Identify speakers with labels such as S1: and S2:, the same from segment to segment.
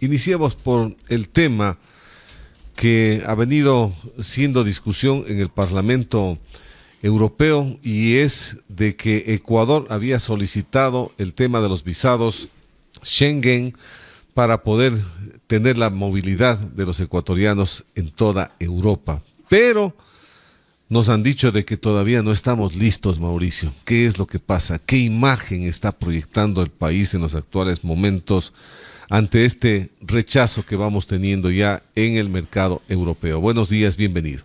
S1: Iniciamos por el tema que ha venido siendo discusión en el Parlamento Europeo y es de que Ecuador había solicitado el tema de los visados Schengen para poder tener la movilidad de los ecuatorianos en toda Europa. Pero nos han dicho de que todavía no estamos listos, Mauricio. ¿Qué es lo que pasa? ¿Qué imagen está proyectando el país en los actuales momentos ante este rechazo que vamos teniendo ya en el mercado europeo? Buenos días, bienvenido.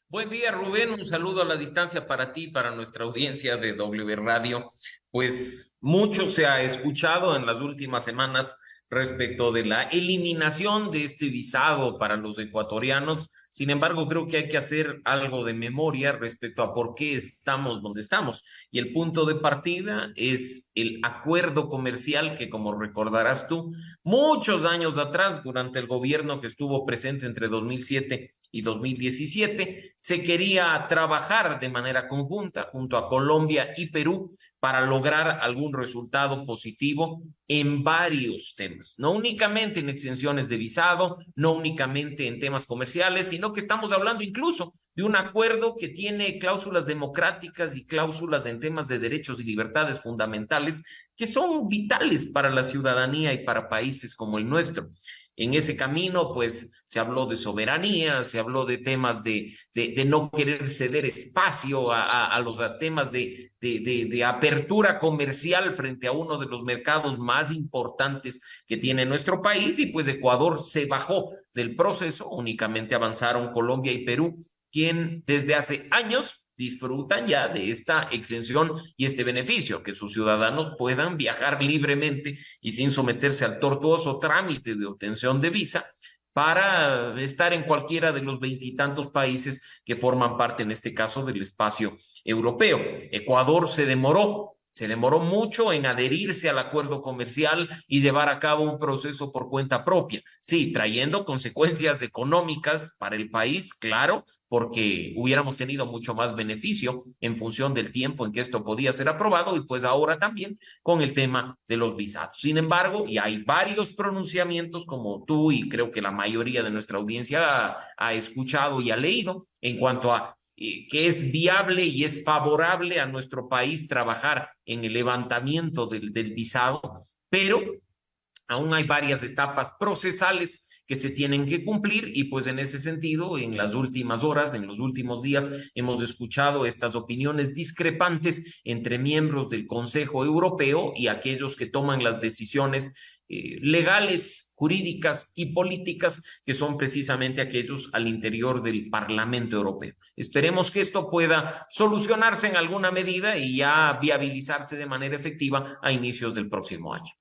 S2: Buen día, Rubén. Un saludo a la distancia para ti y para nuestra audiencia de W Radio. Pues mucho se ha escuchado en las últimas semanas respecto de la eliminación de este visado para los ecuatorianos. Sin embargo, creo que hay que hacer algo de memoria respecto a por qué estamos donde estamos. Y el punto de partida es el acuerdo comercial que, como recordarás tú, muchos años atrás, durante el gobierno que estuvo presente entre 2007 y 2017, se quería trabajar de manera conjunta junto a Colombia y Perú para lograr algún resultado positivo en varios temas, no únicamente en exenciones de visado, no únicamente en temas comerciales, sino que estamos hablando incluso de un acuerdo que tiene cláusulas democráticas y cláusulas en temas de derechos y libertades fundamentales que son vitales para la ciudadanía y para países como el nuestro. En ese camino, pues, se habló de soberanía, se habló de temas de no querer ceder espacio a los temas de apertura comercial frente a uno de los mercados más importantes que tiene nuestro país, y pues Ecuador se bajó del proceso, únicamente avanzaron Colombia y Perú, quien desde hace años disfrutan ya de esta exención y este beneficio, que sus ciudadanos puedan viajar libremente y sin someterse al tortuoso trámite de obtención de visa para estar en cualquiera de los veintitantos países que forman parte, en este caso, del espacio europeo. Ecuador se demoró mucho en adherirse al acuerdo comercial y llevar a cabo un proceso por cuenta propia. Sí, trayendo consecuencias económicas para el país, claro, porque hubiéramos tenido mucho más beneficio en función del tiempo en que esto podía ser aprobado, y pues ahora también con el tema de los visados. Sin embargo, y hay varios pronunciamientos, como tú y creo que la mayoría de nuestra audiencia ha escuchado y ha leído, en cuanto a que es viable y es favorable a nuestro país trabajar en el levantamiento del visado, pero aún hay varias etapas procesales que se tienen que cumplir, y pues en ese sentido, en las últimas horas, en los últimos días, hemos escuchado estas opiniones discrepantes entre miembros del Consejo Europeo y aquellos que toman las decisiones legales, jurídicas y políticas, que son precisamente aquellos al interior del Parlamento Europeo. Esperemos que esto pueda solucionarse en alguna medida y ya viabilizarse de manera efectiva a inicios del próximo año.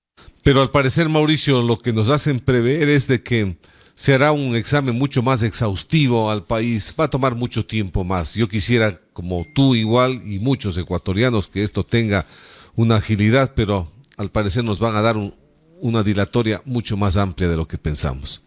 S1: Pero al parecer, Mauricio, lo que nos hacen prever es de que se hará un examen mucho más exhaustivo al país. Va a tomar mucho tiempo más. Yo quisiera, como tú igual y muchos ecuatorianos, que esto tenga una agilidad, pero al parecer nos van a dar una dilatoria mucho más amplia de lo que pensamos.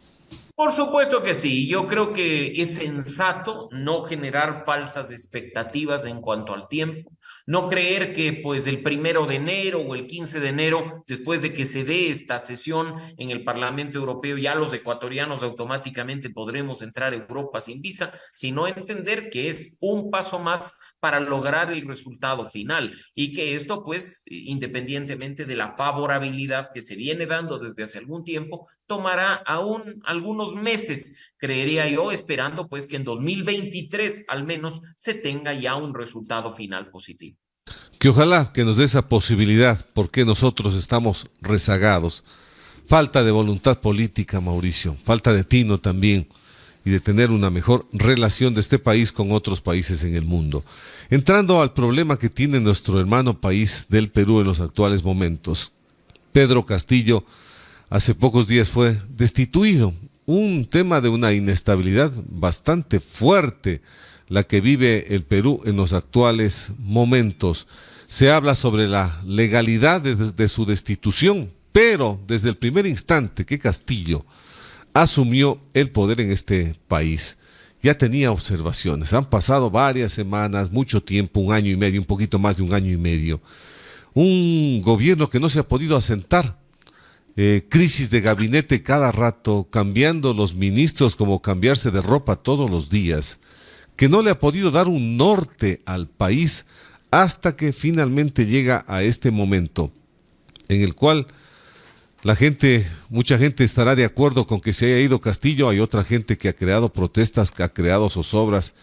S2: Por supuesto que sí, yo creo que es sensato no generar falsas expectativas en cuanto al tiempo, no creer que pues el 1 de enero o el 15 de enero, después de que se dé esta sesión en el Parlamento Europeo, ya los ecuatorianos automáticamente podremos entrar a Europa sin visa, sino entender que es un paso más para lograr el resultado final, y que esto pues, independientemente de la favorabilidad que se viene dando desde hace algún tiempo, tomará aún algunos meses, creería yo, esperando pues que en 2023 al menos se tenga ya un resultado final positivo.
S1: Que ojalá que nos dé esa posibilidad, porque nosotros estamos rezagados. Falta de voluntad política, Mauricio, falta de tino también, y de tener una mejor relación de este país con otros países en el mundo. Entrando al problema que tiene nuestro hermano país del Perú en los actuales momentos. Pedro Castillo hace pocos días fue destituido. Un tema de una inestabilidad bastante fuerte la que vive el Perú en los actuales momentos. Se habla sobre la legalidad de su destitución, pero desde el primer instante que Castillo asumió el poder en este país, ya tenía observaciones. Han pasado varias semanas, mucho tiempo, un año y medio, un poquito más de un año y medio. Un gobierno que no se ha podido asentar crisis de gabinete cada rato, cambiando los ministros como cambiarse de ropa todos los días, que no le ha podido dar un norte al país hasta que finalmente llega a este momento en el cual mucha gente estará de acuerdo con que se haya ido Castillo. Hay otra gente que ha creado protestas, que ha creado zozobras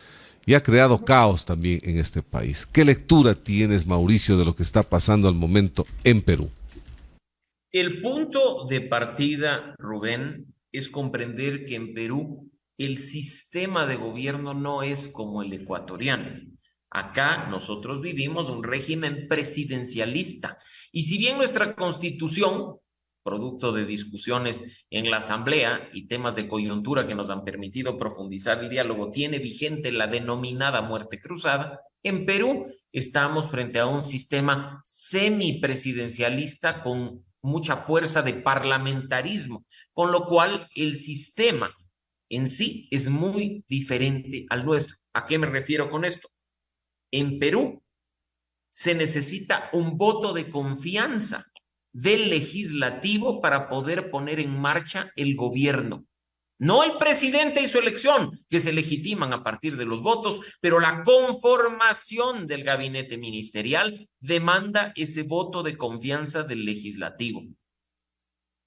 S1: y ha creado caos también en este país. ¿Qué lectura tienes, Mauricio, de lo que está pasando al momento en Perú?
S2: El punto de partida, Rubén, es comprender que en Perú el sistema de gobierno no es como el ecuatoriano. Acá nosotros vivimos un régimen presidencialista y si bien nuestra constitución, producto de discusiones en la asamblea y temas de coyuntura que nos han permitido profundizar el diálogo, tiene vigente la denominada muerte cruzada, en Perú estamos frente a un sistema semipresidencialista con mucha fuerza de parlamentarismo, con lo cual el sistema en sí es muy diferente al nuestro. ¿A qué me refiero con esto? En Perú se necesita un voto de confianza del legislativo para poder poner en marcha el gobierno. No el presidente y su elección, que se legitiman a partir de los votos, pero la conformación del gabinete ministerial demanda ese voto de confianza del legislativo.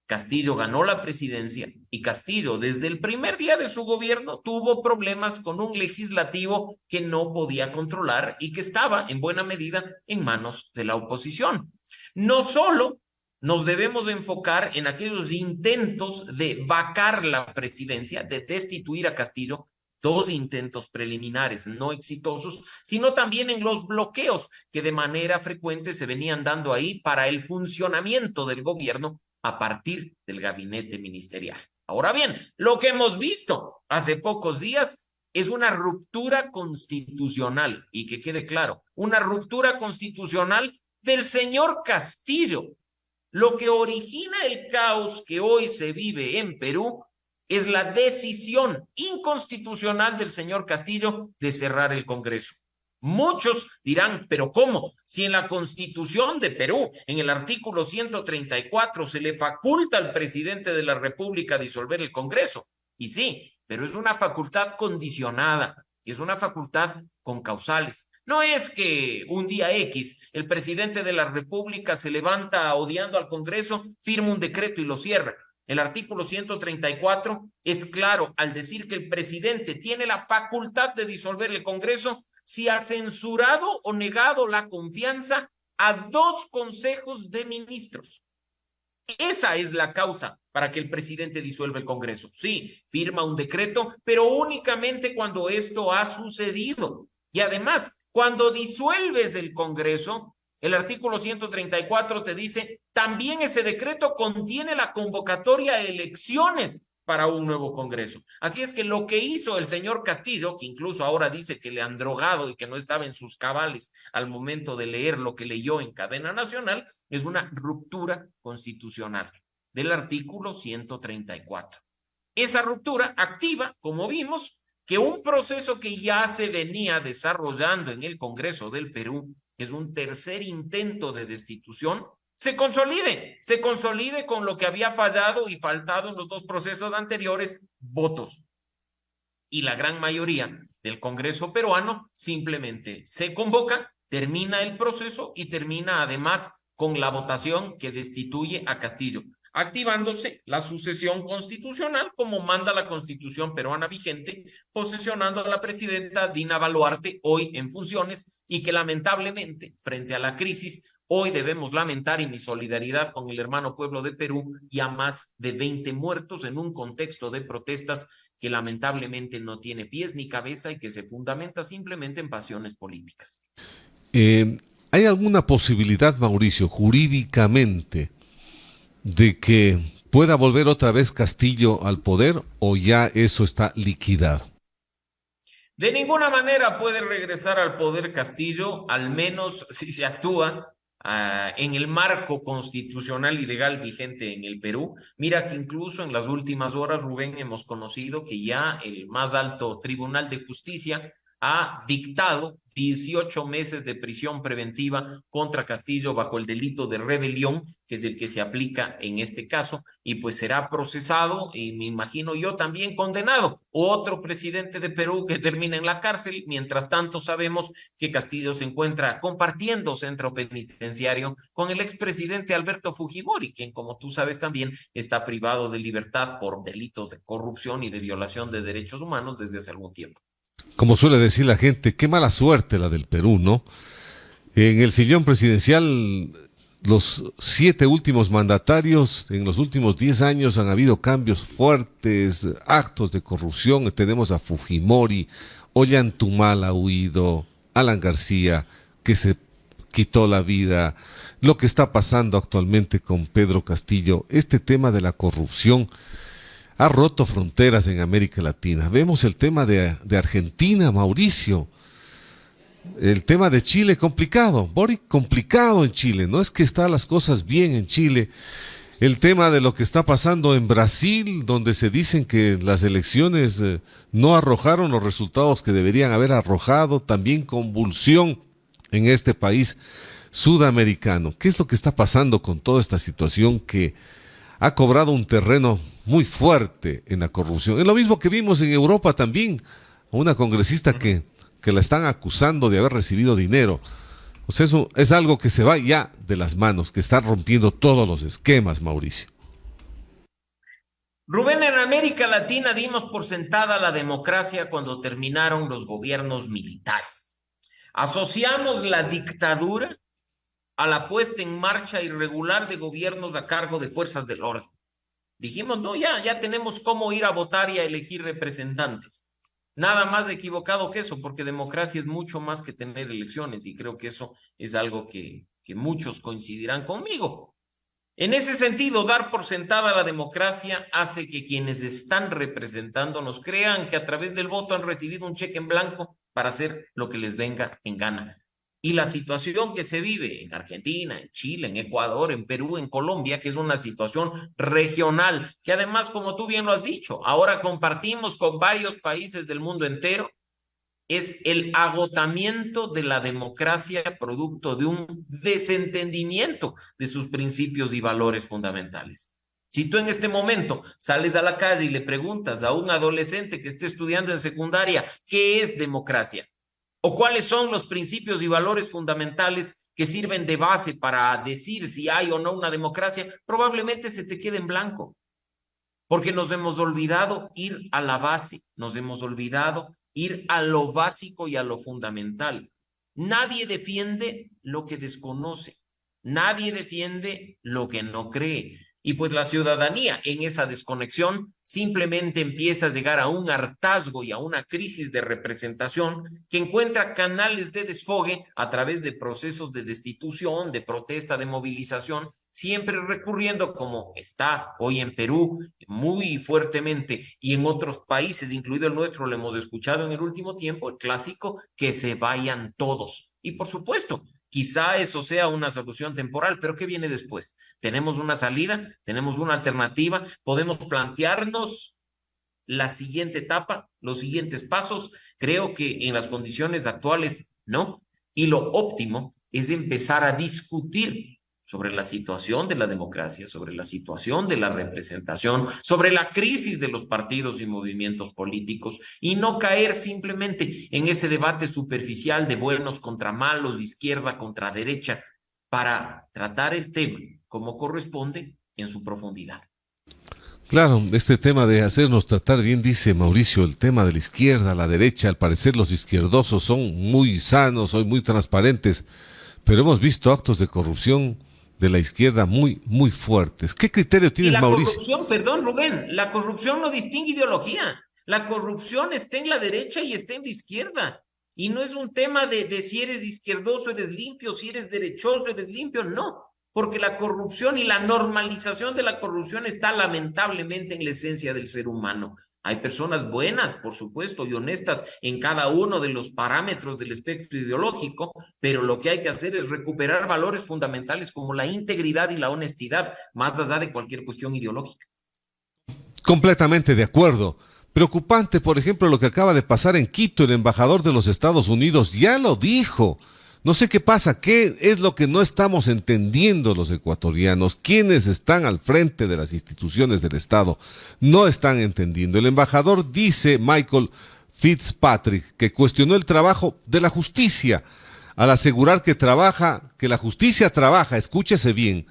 S2: Castillo ganó la presidencia y Castillo desde el primer día de su gobierno tuvo problemas con un legislativo que no podía controlar y que estaba en buena medida en manos de la oposición. No solo nos debemos enfocar en aquellos intentos de vacar la presidencia, de destituir a Castillo, dos intentos preliminares no exitosos, sino también en los bloqueos que de manera frecuente se venían dando ahí para el funcionamiento del gobierno a partir del gabinete ministerial. Ahora bien, lo que hemos visto hace pocos días es una ruptura constitucional, y que quede claro, una ruptura constitucional del señor Castillo. Lo que origina el caos que hoy se vive en Perú es la decisión inconstitucional del señor Castillo de cerrar el Congreso. Muchos dirán, pero ¿cómo? Si en la Constitución de Perú, en el artículo 134, se le faculta al presidente de la República disolver el Congreso. Y sí, pero es una facultad condicionada, es una facultad con causales. No es que un día X el presidente de la República se levanta odiando al Congreso, firma un decreto y lo cierra. El artículo 134 es claro al decir que el presidente tiene la facultad de disolver el Congreso si ha censurado o negado la confianza a dos consejos de ministros. Esa es la causa para que el presidente disuelva el Congreso. Sí, firma un decreto, pero únicamente cuando esto ha sucedido. Y además, cuando disuelves el Congreso, el artículo 134 te dice, también ese decreto contiene la convocatoria a elecciones para un nuevo Congreso. Así es que lo que hizo el señor Castillo, que incluso ahora dice que le han drogado y que no estaba en sus cabales al momento de leer lo que leyó en cadena nacional, es una ruptura constitucional del artículo 134. Esa ruptura activa, como vimos, que un proceso que ya se venía desarrollando en el Congreso del Perú, que es un tercer intento de destitución, se consolide con lo que había fallado y faltado en los dos procesos anteriores, votos. Y la gran mayoría del Congreso peruano simplemente se convoca, termina el proceso y termina además con la votación que destituye a Castillo, activándose la sucesión constitucional como manda la Constitución peruana vigente, posesionando a la presidenta Dina Boluarte hoy en funciones y que lamentablemente frente a la crisis hoy debemos lamentar, y mi solidaridad con el hermano pueblo de Perú, y a más de 20 muertos en un contexto de protestas que lamentablemente no tiene pies ni cabeza y que se fundamenta simplemente en pasiones políticas.
S1: ¿Hay alguna posibilidad, Mauricio, jurídicamente, de que pueda volver otra vez Castillo al poder o ya eso está liquidado?
S2: De ninguna manera puede regresar al poder Castillo, al menos si se actúa en el marco constitucional y legal vigente en el Perú. Mira que incluso en las últimas horas, Rubén, hemos conocido que ya el más alto Tribunal de Justicia ha dictado 18 meses de prisión preventiva contra Castillo bajo el delito de rebelión, que es el que se aplica en este caso, y pues será procesado y me imagino yo también condenado. Otro presidente de Perú que termina en la cárcel. Mientras tanto, sabemos que Castillo se encuentra compartiendo centro penitenciario con el expresidente Alberto Fujimori, quien, como tú sabes, también está privado de libertad por delitos de corrupción y de violación de derechos humanos desde hace algún tiempo.
S1: Como suele decir la gente, qué mala suerte la del Perú, ¿no? En el sillón presidencial, los 7 últimos mandatarios, en los últimos 10 años han habido cambios fuertes, actos de corrupción. Tenemos a Fujimori, Ollantaytamala ha huido, Alan García, que se quitó la vida, lo que está pasando actualmente con Pedro Castillo. Este tema de la corrupción ha roto fronteras en América Latina. Vemos el tema de Argentina, Mauricio. El tema de Chile, complicado. Boric, complicado en Chile. No es que están las cosas bien en Chile. El tema de lo que está pasando en Brasil, donde se dicen que las elecciones no arrojaron los resultados que deberían haber arrojado. También convulsión en este país sudamericano. ¿Qué es lo que está pasando con toda esta situación que ha cobrado un terreno muy fuerte en la corrupción? Es lo mismo que vimos en Europa también, una congresista que la están acusando de haber recibido dinero. O sea, eso es algo que se va ya de las manos, que está rompiendo todos los esquemas, Mauricio.
S2: Rubén, en América Latina dimos por sentada la democracia cuando terminaron los gobiernos militares. Asociamos la dictadura a la puesta en marcha irregular de gobiernos a cargo de fuerzas del orden. Dijimos, no, ya tenemos cómo ir a votar y a elegir representantes. Nada más de equivocado que eso, porque democracia es mucho más que tener elecciones, y creo que eso es algo que muchos coincidirán conmigo. En ese sentido, dar por sentada la democracia hace que quienes están representándonos crean que a través del voto han recibido un cheque en blanco para hacer lo que les venga en gana. Y la situación que se vive en Argentina, en Chile, en Ecuador, en Perú, en Colombia, que es una situación regional, que además, como tú bien lo has dicho, ahora compartimos con varios países del mundo entero, es el agotamiento de la democracia producto de un desentendimiento de sus principios y valores fundamentales. Si tú en este momento sales a la calle y le preguntas a un adolescente que esté estudiando en secundaria qué es democracia, o cuáles son los principios y valores fundamentales que sirven de base para decir si hay o no una democracia, probablemente se te quede en blanco, porque nos hemos olvidado ir a la base, nos hemos olvidado ir a lo básico y a lo fundamental. Nadie defiende lo que desconoce, nadie defiende lo que no cree. Y pues la ciudadanía en esa desconexión simplemente empieza a llegar a un hartazgo y a una crisis de representación que encuentra canales de desfogue a través de procesos de destitución, de protesta, de movilización, siempre recurriendo, como está hoy en Perú muy fuertemente y en otros países, incluido el nuestro, lo hemos escuchado en el último tiempo, el clásico, que se vayan todos. Y por supuesto, quizá eso sea una solución temporal, pero ¿qué viene después? ¿Tenemos una salida? ¿Tenemos una alternativa? ¿Podemos plantearnos la siguiente etapa, los siguientes pasos? Creo que en las condiciones actuales no. Y lo óptimo es empezar a discutir sobre la situación de la democracia, sobre la situación de la representación, sobre la crisis de los partidos y movimientos políticos, y no caer simplemente en ese debate superficial de buenos contra malos, de izquierda contra derecha, para tratar el tema como corresponde en su profundidad.
S1: Claro, este tema de hacernos tratar bien, dice Mauricio, el tema de la izquierda, la derecha, al parecer los izquierdosos son muy sanos, son muy transparentes, pero hemos visto actos de corrupción de la izquierda muy, muy fuertes. ¿Qué criterio tienes, Mauricio?
S2: La corrupción, perdón, Rubén, la corrupción no distingue ideología. La corrupción está en la derecha y está en la izquierda. Y no es un tema de si eres izquierdoso, eres limpio, si eres derechoso, eres limpio, no. Porque la corrupción y la normalización de la corrupción está lamentablemente en la esencia del ser humano. Hay personas buenas, por supuesto, y honestas en cada uno de los parámetros del espectro ideológico, pero lo que hay que hacer es recuperar valores fundamentales como la integridad y la honestidad, más allá de cualquier cuestión ideológica.
S1: Completamente de acuerdo. Preocupante, por ejemplo, lo que acaba de pasar en Quito. El embajador de los Estados Unidos ya lo dijo. No sé qué pasa, qué es lo que no estamos entendiendo los ecuatorianos. Quienes están al frente de las instituciones del Estado no están entendiendo. El embajador dice, Michael Fitzpatrick, que cuestionó el trabajo de la justicia al asegurar que la justicia trabaja, escúchese bien,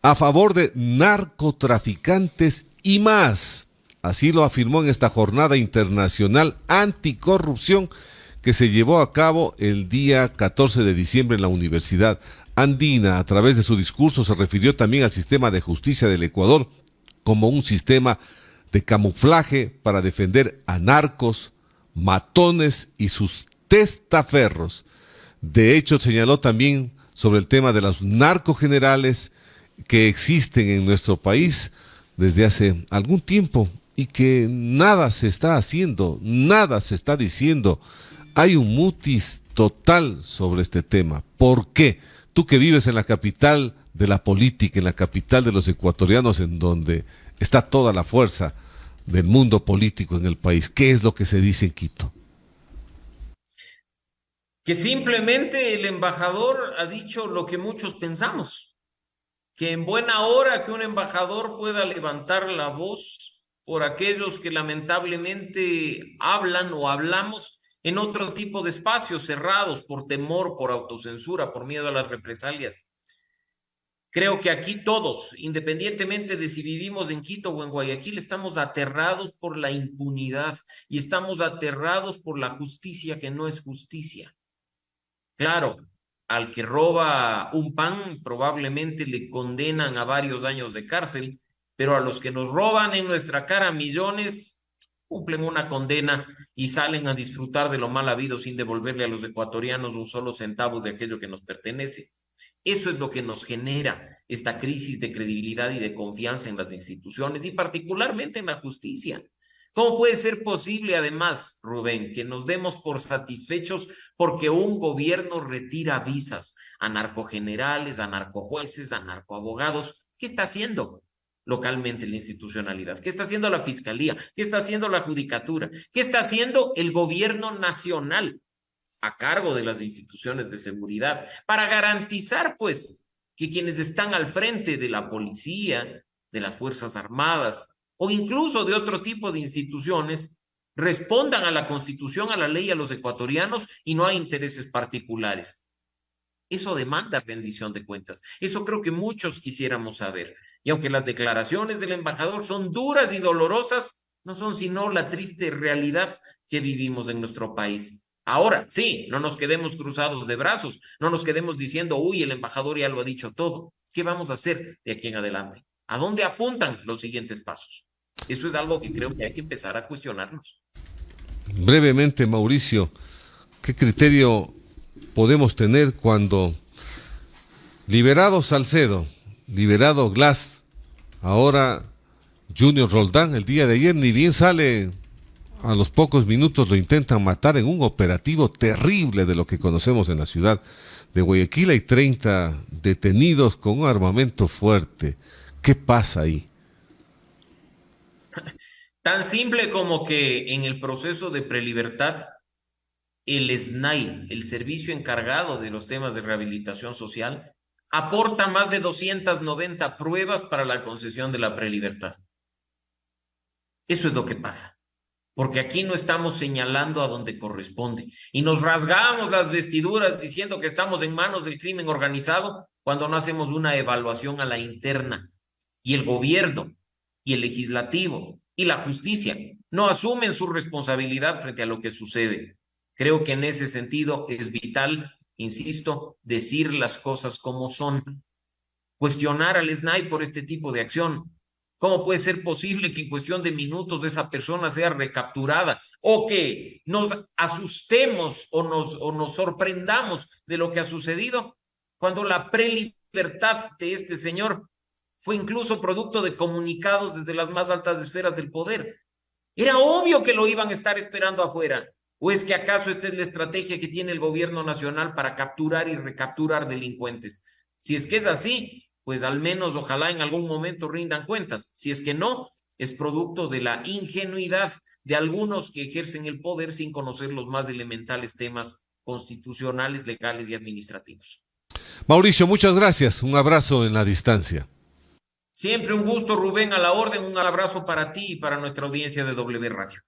S1: a favor de narcotraficantes y más. Así lo afirmó en esta jornada internacional anticorrupción que se llevó a cabo el día 14 de diciembre en la Universidad Andina. A través de su discurso se refirió también al sistema de justicia del Ecuador como un sistema de camuflaje para defender a narcos, matones y sus testaferros. De hecho, señaló también sobre el tema de los narcogenerales que existen en nuestro país desde hace algún tiempo y que nada se está haciendo, nada se está diciendo. Hay un mutis total sobre este tema. ¿Por qué? Tú que vives en la capital de la política, en la capital de los ecuatorianos, en donde está toda la fuerza del mundo político en el país, ¿qué es lo que se dice en Quito?
S2: Que simplemente el embajador ha dicho lo que muchos pensamos, que en buena hora que un embajador pueda levantar la voz por aquellos que lamentablemente hablan o hablamos en otro tipo de espacios cerrados por temor, por autocensura, por miedo a las represalias. Creo que aquí todos, independientemente de si vivimos en Quito o en Guayaquil, estamos aterrados por la impunidad y estamos aterrados por la justicia que no es justicia. Claro, al que roba un pan probablemente le condenan a varios años de cárcel, pero a los que nos roban en nuestra cara millones, cumplen una condena y salen a disfrutar de lo mal habido sin devolverle a los ecuatorianos un solo centavo de aquello que nos pertenece. Eso es lo que nos genera esta crisis de credibilidad y de confianza en las instituciones y particularmente en la justicia. ¿Cómo puede ser posible, además, Rubén, que nos demos por satisfechos porque un gobierno retira visas a narcogenerales, a narcojueces, a narcoabogados? ¿Qué está haciendo localmente la institucionalidad? ¿Qué está haciendo la fiscalía? ¿Qué está haciendo la judicatura? ¿Qué está haciendo el gobierno nacional a cargo de las instituciones de seguridad para garantizar, pues, que quienes están al frente de la policía, de las Fuerzas Armadas o incluso de otro tipo de instituciones respondan a la Constitución, a la ley, a los ecuatorianos y no a intereses particulares? Eso demanda rendición de cuentas. Eso creo que muchos quisiéramos saber. Y aunque las declaraciones del embajador son duras y dolorosas, no son sino la triste realidad que vivimos en nuestro país. Ahora, sí, no nos quedemos cruzados de brazos, no nos quedemos diciendo, uy, el embajador ya lo ha dicho todo. ¿Qué vamos a hacer de aquí en adelante? ¿A dónde apuntan los siguientes pasos? Eso es algo que creo que hay que empezar a cuestionarnos.
S1: Brevemente, Mauricio, ¿qué criterio podemos tener cuando liberado Salcedo, liberado Glass, ahora Junior Roldán, el día de ayer ni bien sale, a los pocos minutos lo intentan matar en un operativo terrible de lo que conocemos en la ciudad de Guayaquil? Hay 30 detenidos con un armamento fuerte. ¿Qué pasa ahí?
S2: Tan simple como que en el proceso de prelibertad, el SNAI, el servicio encargado de los temas de rehabilitación social, aporta más de 290 pruebas para la concesión de la prelibertad. Eso es lo que pasa. Porque aquí no estamos señalando a donde corresponde y nos rasgamos las vestiduras diciendo que estamos en manos del crimen organizado cuando no hacemos una evaluación a la interna. Y el gobierno y el legislativo y la justicia no asumen su responsabilidad frente a lo que sucede. Creo que en ese sentido es vital, insisto, decir las cosas como son, cuestionar al SNAI por este tipo de acción. ¿Cómo puede ser posible que en cuestión de minutos esa persona sea recapturada o que nos asustemos o nos sorprendamos de lo que ha sucedido cuando la prelibertad de este señor fue incluso producto de comunicados desde las más altas esferas del poder? Era obvio que lo iban a estar esperando afuera. ¿O es que acaso esta es la estrategia que tiene el gobierno nacional para capturar y recapturar delincuentes? Si es que es así, pues al menos ojalá en algún momento rindan cuentas. Si es que no, es producto de la ingenuidad de algunos que ejercen el poder sin conocer los más elementales temas constitucionales, legales y administrativos.
S1: Mauricio, muchas gracias. Un abrazo en la distancia.
S2: Siempre un gusto, Rubén, a la orden. Un abrazo para ti y para nuestra audiencia de W Radio.